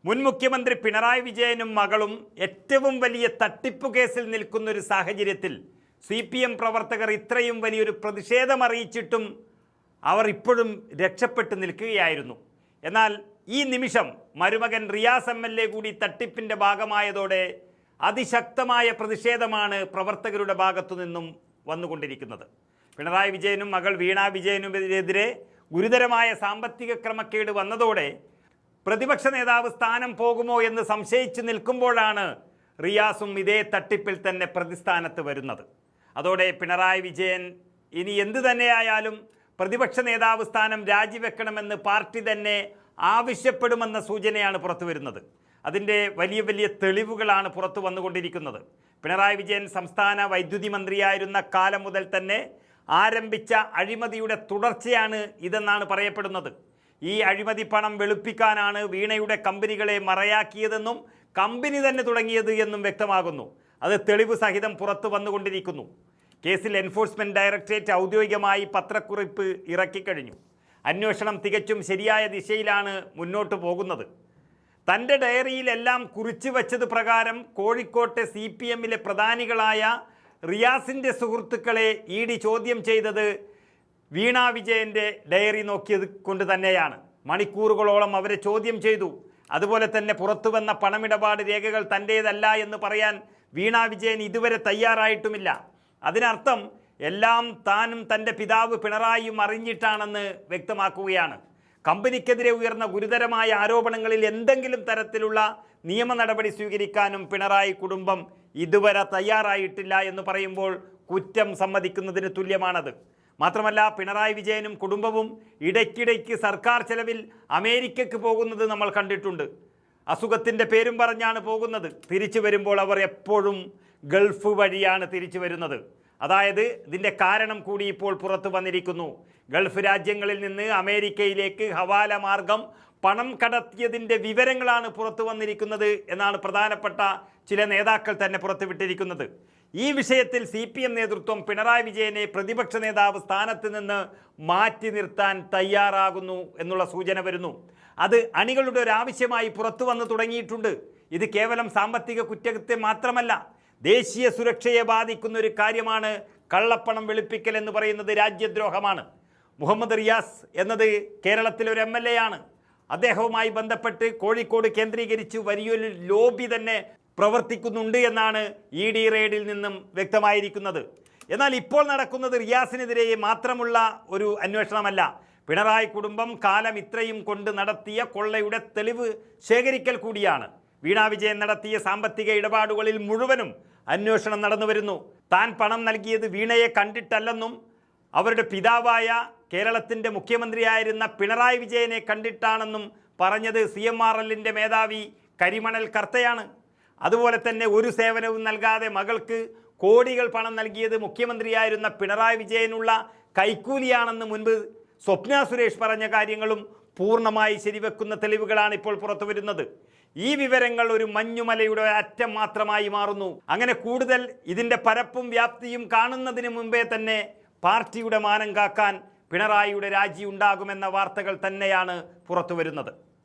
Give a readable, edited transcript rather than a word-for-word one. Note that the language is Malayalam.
മുൻ മുഖ്യമന്ത്രി പിണറായി വിജയനും മകളും ഏറ്റവും വലിയ തട്ടിപ്പു കേസിൽ നിൽക്കുന്ന ഒരു സാഹചര്യത്തിൽ CPM പ്രവർത്തകർ ഇത്രയും വലിയൊരു പ്രതിഷേധമറിയിച്ചിട്ടും അവർ ഇപ്പോഴും രക്ഷപ്പെട്ടു നിൽക്കുകയായിരുന്നു. എന്നാൽ ഈ നിമിഷം മരുമകൻ റിയാസ് MLA കൂടി തട്ടിപ്പിൻ്റെ ഭാഗമായതോടെ അതിശക്തമായ പ്രതിഷേധമാണ് പ്രവർത്തകരുടെ ഭാഗത്തു നിന്നും വന്നുകൊണ്ടിരിക്കുന്നത്. പിണറായി വിജയനും മകൾ വീണ വിജയനുമെതിരെ ഗുരുതരമായ സാമ്പത്തിക ക്രമക്കേട് വന്നതോടെ പ്രതിപക്ഷ നേതാവ് സ്ഥാനം പോകുമോ എന്ന് സംശയിച്ച് നിൽക്കുമ്പോഴാണ് റിയാസും ഇതേ തട്ടിപ്പിൽ തന്നെ പ്രതിസ്ഥാനത്ത് വരുന്നത്. അതോടെ പിണറായി വിജയൻ ഇനി എന്തു തന്നെയായാലും പ്രതിപക്ഷ നേതാവ് സ്ഥാനം രാജിവെക്കണമെന്ന് പാർട്ടി തന്നെ ആവശ്യപ്പെടുമെന്ന സൂചനയാണ് പുറത്തു വരുന്നത്. അതിൻ്റെ വലിയ വലിയ തെളിവുകളാണ് പുറത്തു വന്നുകൊണ്ടിരിക്കുന്നത്. പിണറായി വിജയൻ സംസ്ഥാന വൈദ്യുതി മന്ത്രിയായിരുന്ന കാലം മുതൽ തന്നെ ആരംഭിച്ച അഴിമതിയുടെ തുടർച്ചയാണ് ഇതെന്നാണ് പറയപ്പെടുന്നത്. ഈ അഴിമതി പണം വെളുപ്പിക്കാനാണ് വീണയുടെ കമ്പനികളെ മറയാക്കിയതെന്നും കമ്പനി തന്നെ തുടങ്ങിയത് എന്നും വ്യക്തമാകുന്നു. അത് തെളിവ് സഹിതം പുറത്തു വന്നുകൊണ്ടിരിക്കുന്നു. കേസിൽ എൻഫോഴ്സ്മെൻറ്റ് ഡയറക്ടറേറ്റ് ഔദ്യോഗികമായി പത്രക്കുറിപ്പ് ഇറക്കിക്കഴിഞ്ഞു. അന്വേഷണം തികച്ചും ശരിയായ ദിശയിലാണ് മുന്നോട്ട് പോകുന്നത്. തൻ്റെ ഡയറിയിലെല്ലാം കുറിച്ചു വച്ചത് പ്രകാരം കോഴിക്കോട്ടെ CPMലെ പ്രധാനികളായ റിയാസിൻ്റെ സുഹൃത്തുക്കളെ ED ചോദ്യം ചെയ്തത് വീണ വിജയൻ്റെ ഡയറി നോക്കിയത് കൊണ്ട് തന്നെയാണ്. മണിക്കൂറുകളോളം അവരെ ചോദ്യം ചെയ്തു. അതുപോലെ തന്നെ പുറത്തു വന്ന പണമിടപാട് രേഖകൾ തൻ്റേതല്ല എന്ന് പറയാൻ വീണ വിജയൻ ഇതുവരെ തയ്യാറായിട്ടുമില്ല. അതിനർത്ഥം എല്ലാം താനും തൻ്റെ പിതാവ് പിണറായിയും അറിഞ്ഞിട്ടാണെന്ന് വ്യക്തമാക്കുകയാണ്. കമ്പനിക്കെതിരെ ഉയർന്ന ഗുരുതരമായ ആരോപണങ്ങളിൽ എന്തെങ്കിലും തരത്തിലുള്ള നിയമ നടപടി സ്വീകരിക്കാനും പിണറായി കുടുംബം ഇതുവരെ തയ്യാറായിട്ടില്ല എന്ന് പറയുമ്പോൾ കുറ്റം സമ്മതിക്കുന്നതിന് തുല്യമാണത്. മാത്രമല്ല, പിണറായി വിജയനും കുടുംബവും ഇടയ്ക്കിടയ്ക്ക് സർക്കാർ ചെലവിൽ അമേരിക്കയ്ക്ക് പോകുന്നത് നമ്മൾ കണ്ടിട്ടുണ്ട്. അസുഖത്തിൻ്റെ പേരും പറഞ്ഞാണ് പോകുന്നത്. തിരിച്ചു വരുമ്പോൾ അവർ എപ്പോഴും ഗൾഫ് വഴിയാണ് തിരിച്ചു വരുന്നത്. അതായത് ഇതിൻ്റെ കാരണം കൂടി ഇപ്പോൾ പുറത്തു വന്നിരിക്കുന്നു. ഗൾഫ് രാജ്യങ്ങളിൽ നിന്ന് അമേരിക്കയിലേക്ക് ഹവാല മാർഗം പണം കടത്തിയതിൻ്റെ വിവരങ്ങളാണ് പുറത്തു വന്നിരിക്കുന്നത് എന്നാണ് പ്രധാനപ്പെട്ട ചില നേതാക്കൾ തന്നെ പുറത്തുവിട്ടിരിക്കുന്നത്. ഈ വിഷയത്തിൽ CPM നേതൃത്വം പിണറായി വിജയനെ പ്രതിപക്ഷ നേതാവ് സ്ഥാനത്ത് നിന്ന് മാറ്റി നിർത്താൻ തയ്യാറാകുന്നു എന്നുള്ള സൂചന വരുന്നു. അത് അണികളുടെ ഒരു ആവശ്യമായി പുറത്തു വന്നു തുടങ്ങിയിട്ടുണ്ട്. ഇത് കേവലം സാമ്പത്തിക കുറ്റകൃത്യം മാത്രമല്ല, ദേശീയ സുരക്ഷയെ ബാധിക്കുന്ന ഒരു കാര്യമാണ്. കള്ളപ്പണം വെളുപ്പിക്കൽ എന്ന് പറയുന്നത് രാജ്യദ്രോഹമാണ്. മുഹമ്മദ് റിയാസ് എന്നത് കേരളത്തിലൊരു MLA ആണ്. അദ്ദേഹവുമായി ബന്ധപ്പെട്ട് കോഴിക്കോട് കേന്ദ്രീകരിച്ച് വലിയൊരു ലോബി തന്നെ പ്രവർത്തിക്കുന്നുണ്ട് എന്നാണ് ED റെയ്ഡിൽ നിന്നും വ്യക്തമായിരിക്കുന്നത്. എന്നാൽ ഇപ്പോൾ നടക്കുന്നത് റിയാസിനെതിരെ മാത്രമുള്ള ഒരു അന്വേഷണമല്ല. പിണറായി കുടുംബം കാലം ഇത്രയും കൊണ്ട് നടത്തിയ കൊള്ളയുടെ തെളിവ് ശേഖരിക്കൽ കൂടിയാണ്. വീണ വിജയൻ നടത്തിയ സാമ്പത്തിക ഇടപാടുകളിൽ മുഴുവനും അന്വേഷണം നടന്നു വരുന്നു. താൻ പണം നൽകിയത് വീണയെ കണ്ടിട്ടല്ലെന്നും അവരുടെ പിതാവായ കേരളത്തിൻ്റെ മുഖ്യമന്ത്രിയായിരുന്ന പിണറായി വിജയനെ കണ്ടിട്ടാണെന്നും പറഞ്ഞത് CMRLൻ്റെ മേധാവി കരിമണൽ കർത്തയാണ്. അതുപോലെ തന്നെ ഒരു സേവനവും നൽകാതെ മകൾക്ക് കോടികൾ പണം നൽകിയത് മുഖ്യമന്ത്രിയായിരുന്ന പിണറായി വിജയനുള്ള കൈക്കൂലിയാണെന്ന് മുൻപ് സ്വപ്ന സുരേഷ് പറഞ്ഞ കാര്യങ്ങളും പൂർണ്ണമായി ശരിവെക്കുന്ന തെളിവുകളാണ് ഇപ്പോൾ പുറത്തു വരുന്നത്. ഈ വിവരങ്ങൾ ഒരു മഞ്ഞുമലയുടെ അറ്റം മാത്രമായി മാറുന്നു. അങ്ങനെ കൂടുതൽ ഇതിൻ്റെ പരപ്പും വ്യാപ്തിയും കാണുന്നതിന് മുമ്പേ തന്നെ പാർട്ടിയുടെ മാനം കാക്കാൻ പിണറായിയുടെ രാജി ഉണ്ടാകുമെന്ന വാർത്തകൾ തന്നെയാണ് പുറത്തു വരുന്നത്.